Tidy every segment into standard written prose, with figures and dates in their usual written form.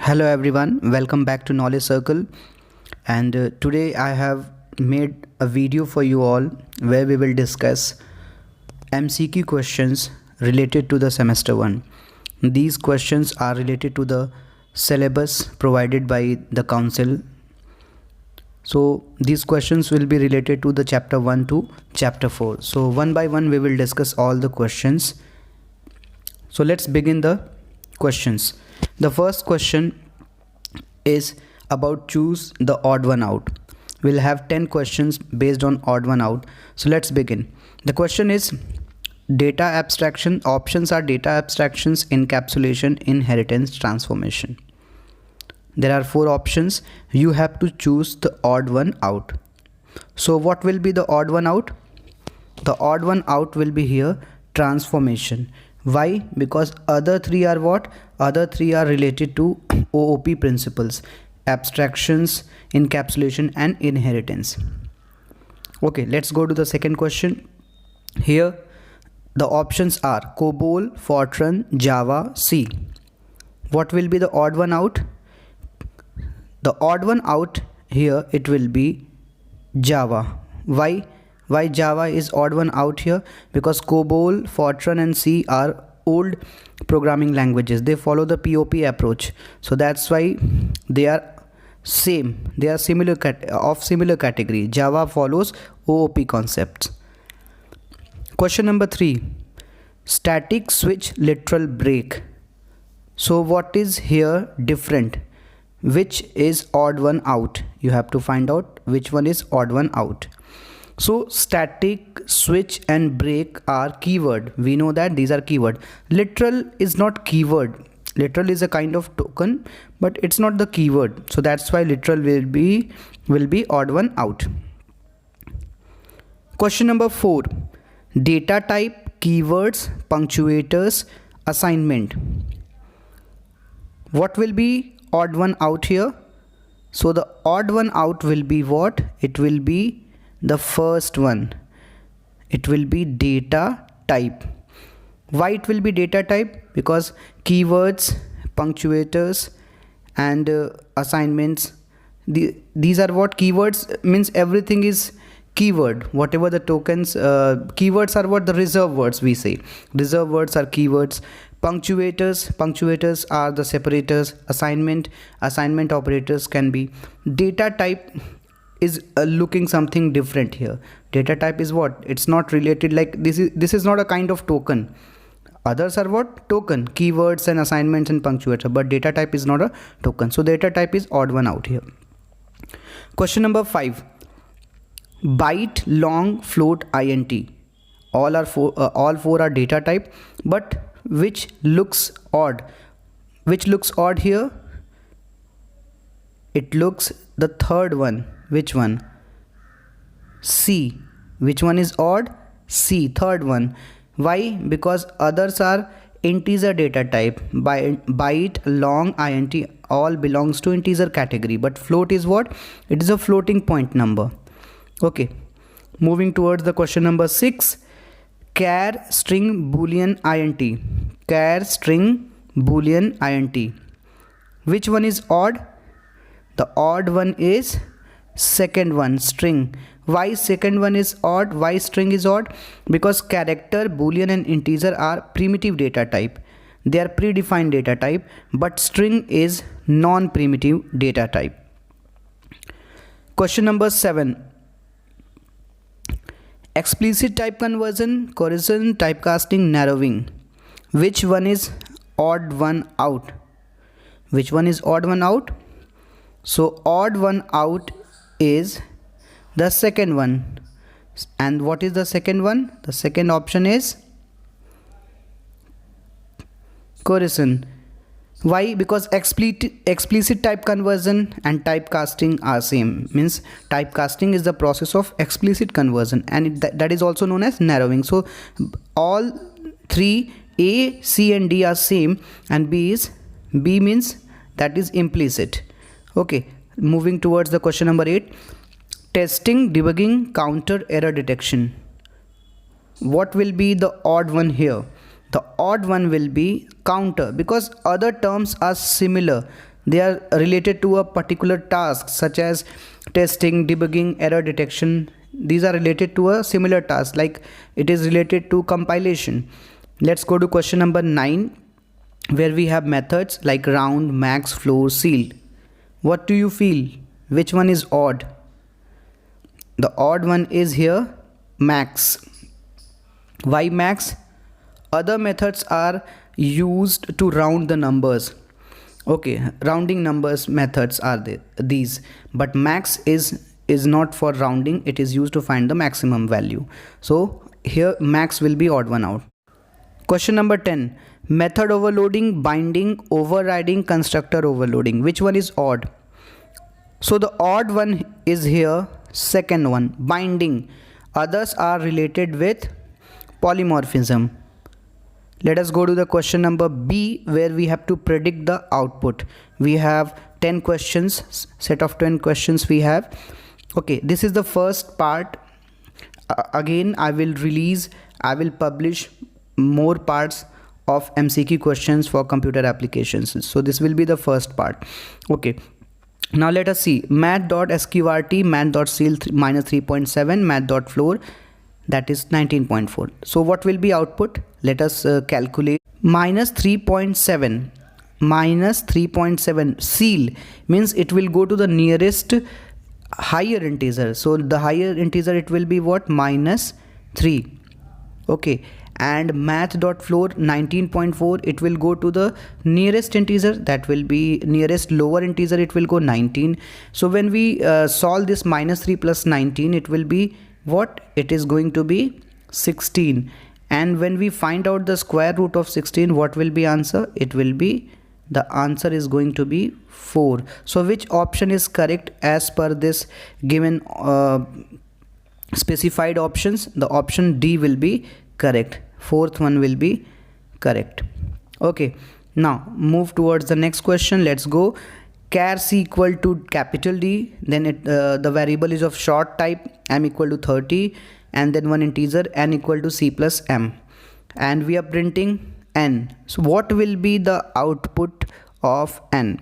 Hello everyone, welcome back to Knowledge Circle. And today I have made a video for you all where we will discuss MCQ questions related to the semester 1. These questions are related to the syllabus provided by the council. So these questions will be related to the chapter 1 to chapter 4. So one by one we will discuss all the questions. So let's begin the questions. The first question is about choose the odd one out. We'll have 10 questions based on odd one out. So let's begin. The question is data abstraction. Options are data abstractions, encapsulation, inheritance, transformation. There are 4 options. You have to choose the odd one out. So what will be the odd one out? The odd one out will be here transformation. Why? Because other 3 are what? Other 3 are related to OOP principles: abstractions, encapsulation and inheritance. Okay, let's go to the second question. Here the options are COBOL, Fortran, Java, C. What will be the odd one out? The odd one out here, it will be Java. Why Java is odd one out here? Because COBOL, Fortran and C are old programming languages. They follow the POP approach. So that's why they are same. They are similar category. Java follows OOP concepts. Question number 3. Static switch literal break. So what is here different? Which is odd one out? You have to find out which one is odd one out. So static, switch and break are keyword. We know that these are keyword. Literal is not keyword. Literal is a kind of token, but it's not the keyword. So that's why literal will be odd one out. Question number 4. Data type, keywords, punctuators, assignment. What will be odd one out here? So the odd one out will be what? It will be the first one. It will be data type. Why it will be data type? Because keywords, punctuators and assignments, these are what? Keywords means everything is keyword. Whatever the tokens, keywords are what? The reserve words we say. Reserve words are keywords. Punctuators are the separators. Assignment operators can be. Data type is looking something different here. Data type is what? It's not related, like this is not a kind of token. Others are what? Token, keywords and assignments and punctuator, but data type is not a token. So data type is odd one out here. Question number 5. Byte, long, float, int. All 4 are data type, but which looks odd? Which looks odd here? It looks the third one. Which one? C. Which one is odd? C, third one. Why? Because others are integer data type. Byte, long, int all belongs to integer category, but float is what? It is a floating point number. Okay, moving towards the question number 6. Char, string, boolean, int. Char, string, boolean, int. Which one is odd? The odd one is second one, string. Why second one is odd? Why string is odd? Because character, boolean and integer are primitive data type. They are predefined data type, but string is non-primitive data type. Question number 7. Explicit type conversion, coercion, typecasting, narrowing. Which one is odd one out? Which one is odd one out? So odd one out is the second one. And what is the second one? The second option is coercion. Why? Because explicit type conversion and typecasting are same. Means typecasting is the process of explicit conversion, and that is also known as narrowing. So all 3, A, C and D are same, and B means that is implicit. Okay, moving towards the question number 8. Testing, debugging, counter, error detection. What will be the odd one here? The odd one will be counter, because other terms are similar. They are related to a particular task such as testing, debugging, error detection. These are related to a similar task, like it is related to compilation. Let's go to question number 9, where we have methods like round, max, floor, seal. What do you feel? Which one is odd? The odd one is here, max. Why max? Other methods are used to round the numbers. Okay, rounding numbers methods are these, but max is not for rounding. It is used to find the maximum value. So here max will be odd one out. Question number 10, method overloading, binding, overriding, constructor overloading. Which one is odd? So the odd one is here, second one, binding. Others are related with polymorphism. Let us go to the question number B, where we have to predict the output. We have 10 questions, set of 10 questions we have. Okay, this is the first part. Again, I will publish more parts of MCQ questions for computer applications. So this will be the first part. Okay. Now let us see. math.sqrt, math.seal minus 3.7, math.floor, that is 19.4. So what will be output? Let us calculate. Minus 3.7, minus 3.7, seal means it will go to the nearest higher integer. So the higher integer, it will be what? Minus 3. Okay. And math.floor 19.4, it will go to the nearest integer, that will be nearest lower integer, it will go 19. So when we solve this minus 3 plus 19, it will be what? It is going to be 16. And when we find out the square root of 16, what will be answer? It will be, the answer is going to be 4. So which option is correct as per this given specified options? The option D will be correct. Fourth one will be correct. Okay, now move towards the next question. Let's go. Char c equal to capital D, then the variable is of short type, m equal to 30, and then one integer n equal to c plus m, and we are printing n. So what will be the output of n?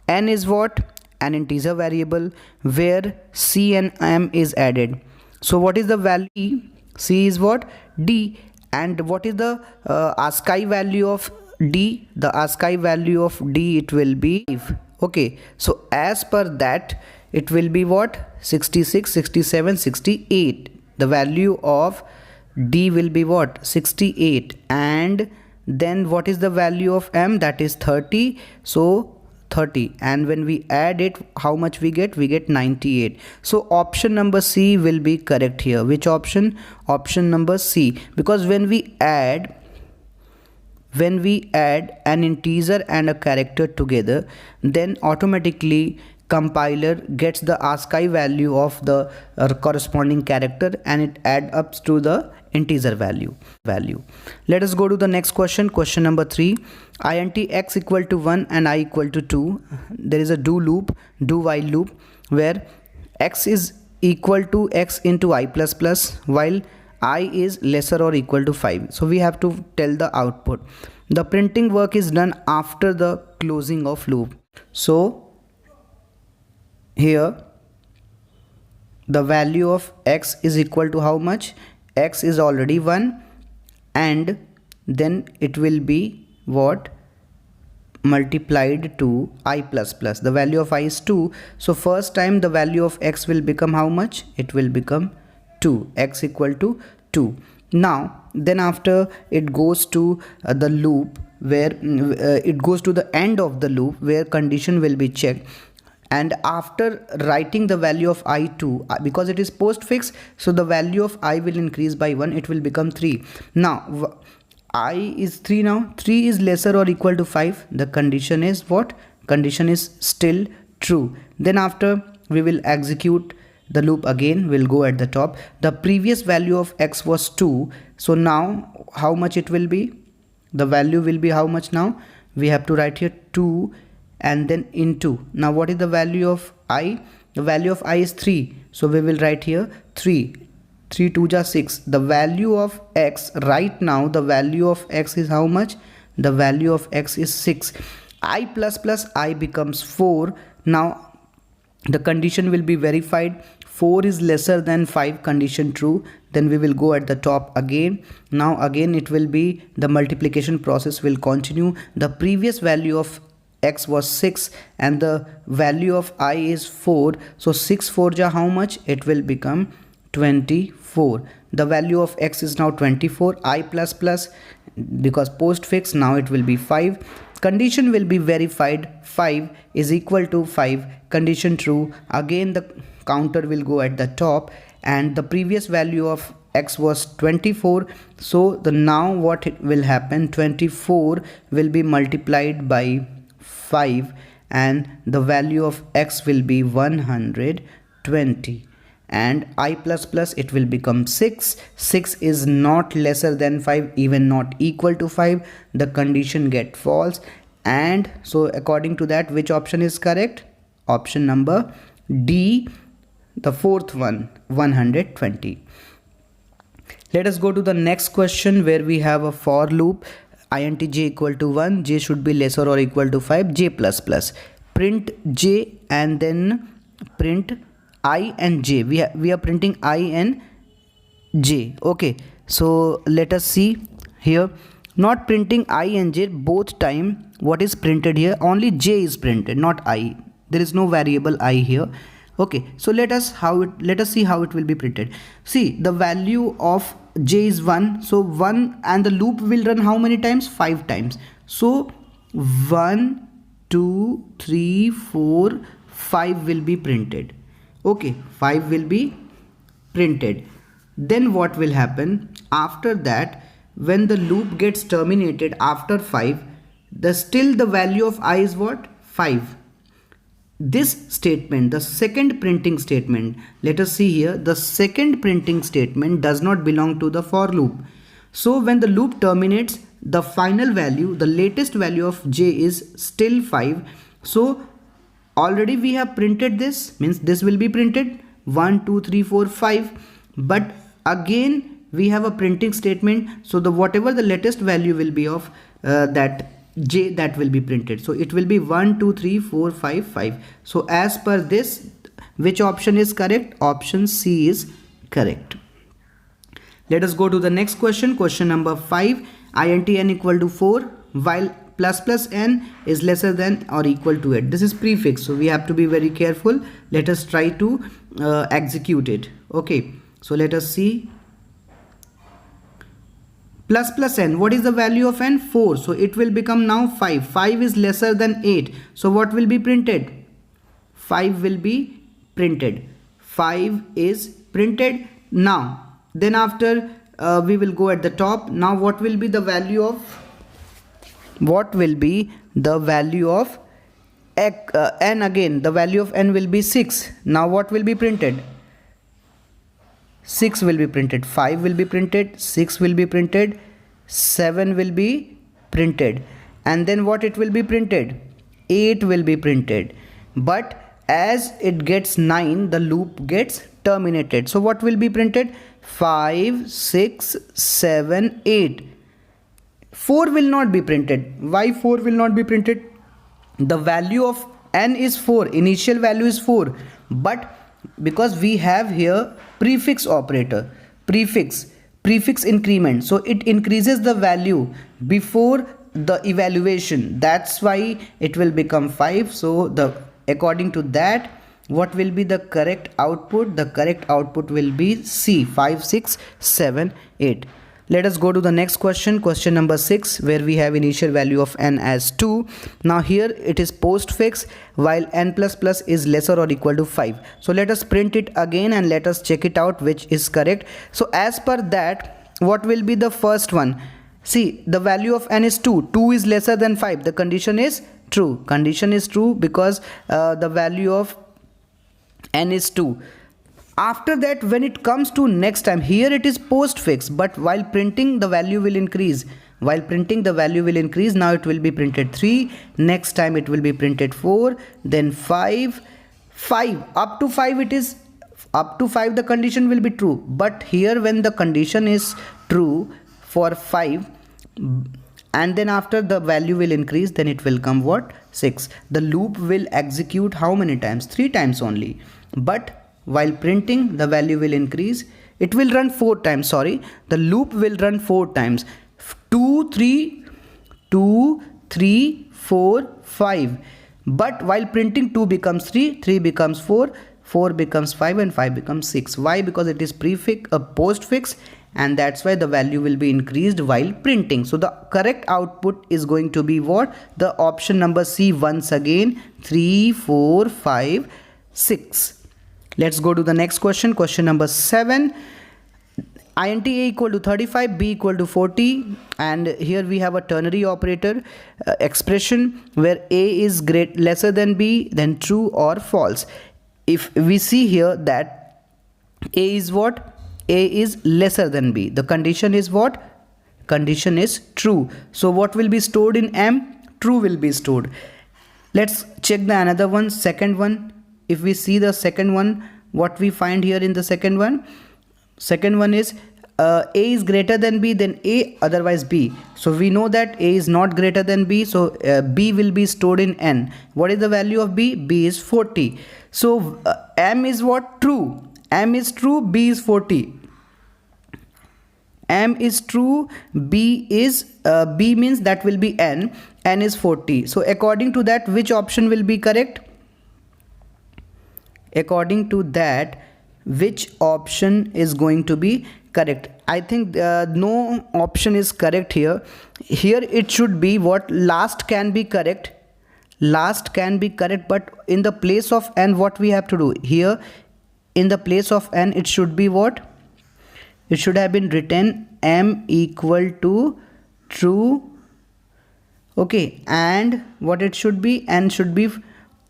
N is what? An integer variable where c and m is added. So what is the value? C is what? D. And what is the ASCII value of D? The ASCII value of D, it will be 5. Okay, so as per that, it will be what? 66, 67, 68. The value of D will be what? 68. And then what is the value of M? That is 30. So 30, and when we add it, how much we get? We get 98. So option number C will be correct here. Which option? Option number C, because when we add an integer and a character together, then automatically compiler gets the ASCII value of the corresponding character, and it adds up to the integer value. Let us go to the next question. Question number 3. int x equal to 1 and I equal to 2. There is a do while loop where x is equal to x into I plus plus, while I is lesser or equal to 5. So we have to tell the output. The printing work is done after the closing of loop. So here the value of x is equal to how much? X is already 1, and then it will be what? Multiplied to I plus plus. The value of I is 2. So first time the value of x will become how much? It will become 2. X equal to 2. Now then after it goes to the loop where it goes to the end of the loop where condition will be checked. And after writing the value of I2, because it is postfix, so the value of I will increase by 1, it will become 3. Now I is 3 now. 3 is lesser or equal to 5. The condition is what? Condition is still true. Then after we will execute the loop again. We'll go at the top. The previous value of x was 2. So now how much it will be? The value will be how much now? We have to write here 2 and then into. Now what is the value of I? The value of I is 3. So we will write here 3. 3 2 ja 6. The value of x right now, the value of x is how much? The value of x is 6. I plus plus I becomes 4. Now the condition will be verified. 4 is lesser than 5, condition true. Then we will go at the top again. Now again it will be the multiplication process will continue. The previous value of x was 6 and the value of I is 4. So 6 4 ja how much? It will become 24. The value of x is now 24. I plus plus, because postfix, now it will be 5. Condition will be verified. 5 is equal to 5, condition true. Again the counter will go at the top and the previous value of x was 24. So the now what will happen, 24 will be multiplied by 5 and the value of x will be 120. And I plus plus, it will become 6. 6 is not lesser than 5, even not equal to 5. The condition get false. And so according to that, which option is correct? Option number D, the fourth one, 120. Let us go to the next question where we have a for loop. Int j equal to 1, j should be lesser or equal to 5, j plus plus. Print j and then print I and j. We are printing I and j. Okay, so let us see here. Not printing I and j both time. What is printed here? Only j is printed, not I. There is no variable I here. Okay, so let us see how it will be printed. See, the value of j is 1. So 1, and the loop will run how many times? 5 times. So 1, 2, 3, 4, 5 will be printed. Okay, 5 will be printed. Then what will happen? After that, when the loop gets terminated after 5, still the value of I is what? 5. This statement, the second printing statement, let us see here, the second printing statement does not belong to the for loop. So when the loop terminates, the final value, the latest value of j is still 5. So already we have printed this, means this will be printed 1, 2, 3, 4, 5. But again we have a printing statement, so the whatever the latest value will be of that j, that will be printed. So it will be 1, 2, 3, 4, 5, 5. So as per this, which option is correct? Option C is correct. Let us go to the next question. Question number 5. Int n equal to 4 while plus plus n is lesser than or equal to 8. This is prefix, so we have to be very careful. Let us try to execute it. Okay, so let us see. Plus plus n, what is the value of n? 4. So it will become now 5. 5 is lesser than 8. So what will be printed? 5 will be printed. 5 is printed. Now then after we will go at the top. Now what will be the value of n again? The value of n will be 6. Now what will be printed? 6 will be printed, 5 will be printed, 6 will be printed, 7 will be printed, and then what it will be printed? 8 will be printed. But as it gets 9, the loop gets terminated. So what will be printed? 5, 6, 7, 8. 4 will not be printed. Why 4 will not be printed? The value of n is 4, initial value is 4, but because we have here prefix operator, prefix increment, so it increases the value before the evaluation. That's why it will become 5. So according to that, what will be the correct output? The correct output will be C, 5, 6, 7, 8. Let us go to the next question, question number 6, where we have initial value of n as 2. Now here it is postfix while n plus plus is lesser or equal to 5. So let us print it again and let us check it out which is correct. So as per that, what will be the first one? See, the value of n is 2. 2 is lesser than 5. The condition is true. Condition is true because the value of n is 2. After that, when it comes to next time, here it is postfix, but while printing the value will increase. While printing the value will increase. Now it will be printed 3. Next time it will be printed 4. Then 5. Up to 5 it is. Up to 5 the condition will be true. But here when the condition is true for 5, and then after the value will increase, then it will come what? 6. The loop will execute how many times? 3 times only. But while printing, the value will increase. It will run 4 times, sorry. The loop will run 4 times. 2, 3, 2, 3, 4, 5. But while printing, 2 becomes 3, 3 becomes 4, 4 becomes 5, and 5 becomes 6. Why? Because it is prefix, a postfix, and that's why the value will be increased while printing. So the correct output is going to be what? The option number C once again, 3, 4, 5, 6. Let's go to the next question. Question number 7. int a equal to 35, b equal to 40, and here we have a ternary operator expression where a is lesser than b, then true or false. If we see here that a is what? A is lesser than b. The condition is what? Condition is true. So what will be stored in M? True will be stored. Let's check the another one, second one. If we see the second one, what we find here in the second one? Second one is a is greater than b, then a, otherwise b. So we know that a is not greater than b, so b will be stored in n. What is the value of b? B is 40. So M is what? True. M is true, b is 40. M is true, b is b means that will be n. N is 40. So according to that, which option will be correct? According to that, which option is going to be correct? I think no option is correct here. Here it should be what? Last can be correct. Last can be correct, but in the place of n, what we have to do? Here in the place of n, it should be what? It should have been written M equal to true. Okay, and what it should be? N should be,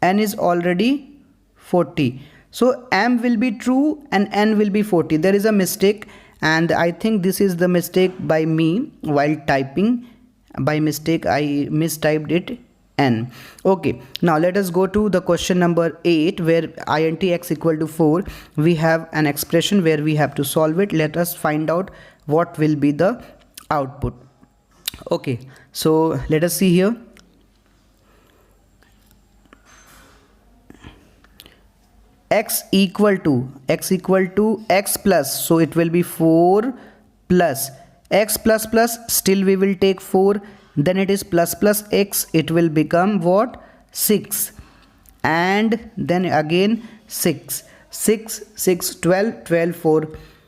n is already 40. So M will be true and n will be 40. There is a mistake, and I think this is the mistake by me while typing. By mistake I mistyped it n. Okay, now let us go to the question number 8, where int x equal to 4. We have an expression where we have to solve it. Let us find out what will be the output. Okay, so let us see here. X equal to x plus, so it will be 4 plus x plus plus, still we will take 4, then it is plus plus x, it will become what? 6, and then again 6, 12, 12, 4,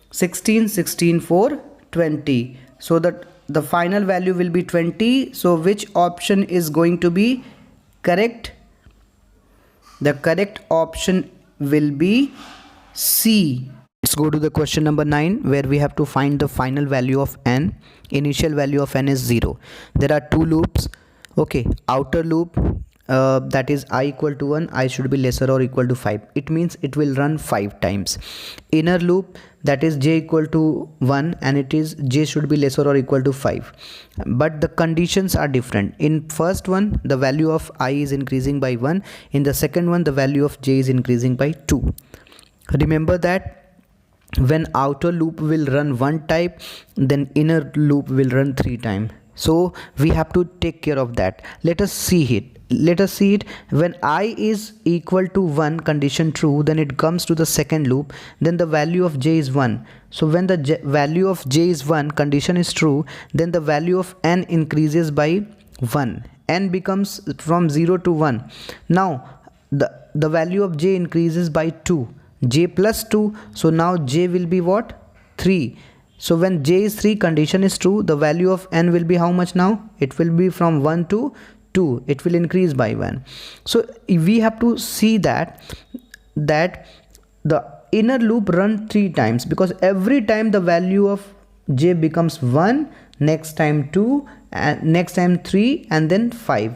16, 16, 4, 20. So that the final value will be 20. So which option is going to be correct? The correct option will be C. Let's go to the question number 9, where we have to find the final value of n. Initial value of n is 0. There are two loops. Okay, outer loop, that is I equal to 1, I should be lesser or equal to 5. It means it will run 5 times. Inner loop, that is j equal to 1, and it is j should be lesser or equal to 5. But the conditions are different. In first one, the value of I is increasing by 1. In the second one, the value of j is increasing by 2. Remember that when outer loop will run 1 time, then inner loop will run 3 times. So we have to take care of that. Let us see it. When I is equal to 1, condition true, then it comes to the second loop, then the value of j is 1. So when the value of j is 1, condition is true, then the value of n increases by 1. N becomes from 0 to 1. Now the value of j increases by 2. J plus 2, so now j will be what? 3. So when j is 3, condition is true, the value of n will be how much now? It will be from 1 to 2. It will increase by 1. So we have to see that the inner loop run 3 times, because every time the value of j becomes 1, next time 2, and next time 3, and then 5.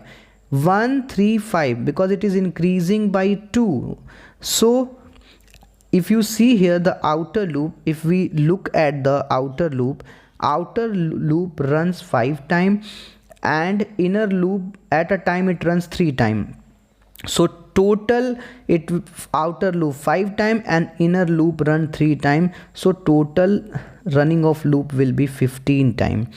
1, 3, 5, because it is increasing by 2. So if you see here the outer loop, if we look at the outer loop runs 5 times, and inner loop at a time it runs 3 times. So total outer loop 5 times and inner loop run 3 times. So total running of loop will be 15 times.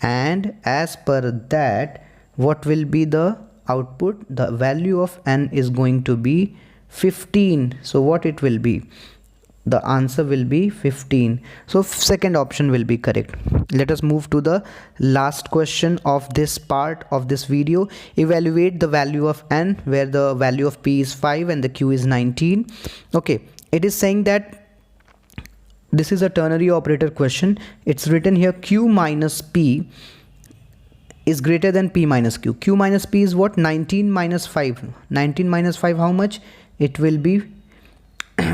and as per that, what will be the output? The value of n is going to be 15. So what it will be? The answer will be 15. So second option will be correct. Let us move to the last question of this part of this video. Evaluate the value of n, where the value of p is 5 and the q is 19. Okay, it is saying that this is a ternary operator question. It's written here q minus p is greater than p minus q. Q minus p is what? 19 minus 5. 19 minus 5, how much? It will be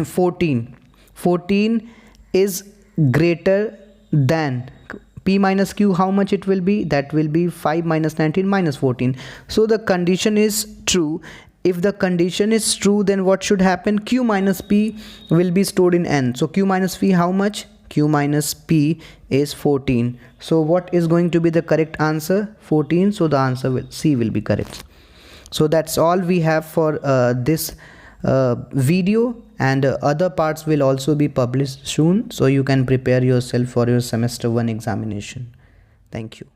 14. 14 is greater than p minus q. How much it will be? That will be 5 minus 19 minus 14. So the condition is true. If the condition is true, then what should happen? Q minus p will be stored in n. So q minus p, how much? Q minus p is 14. So what is going to be the correct answer? 14. So the answer will C will be correct. So that's all we have for this video, and other parts will also be published soon, so you can prepare yourself for your semester 1 examination. Thank you.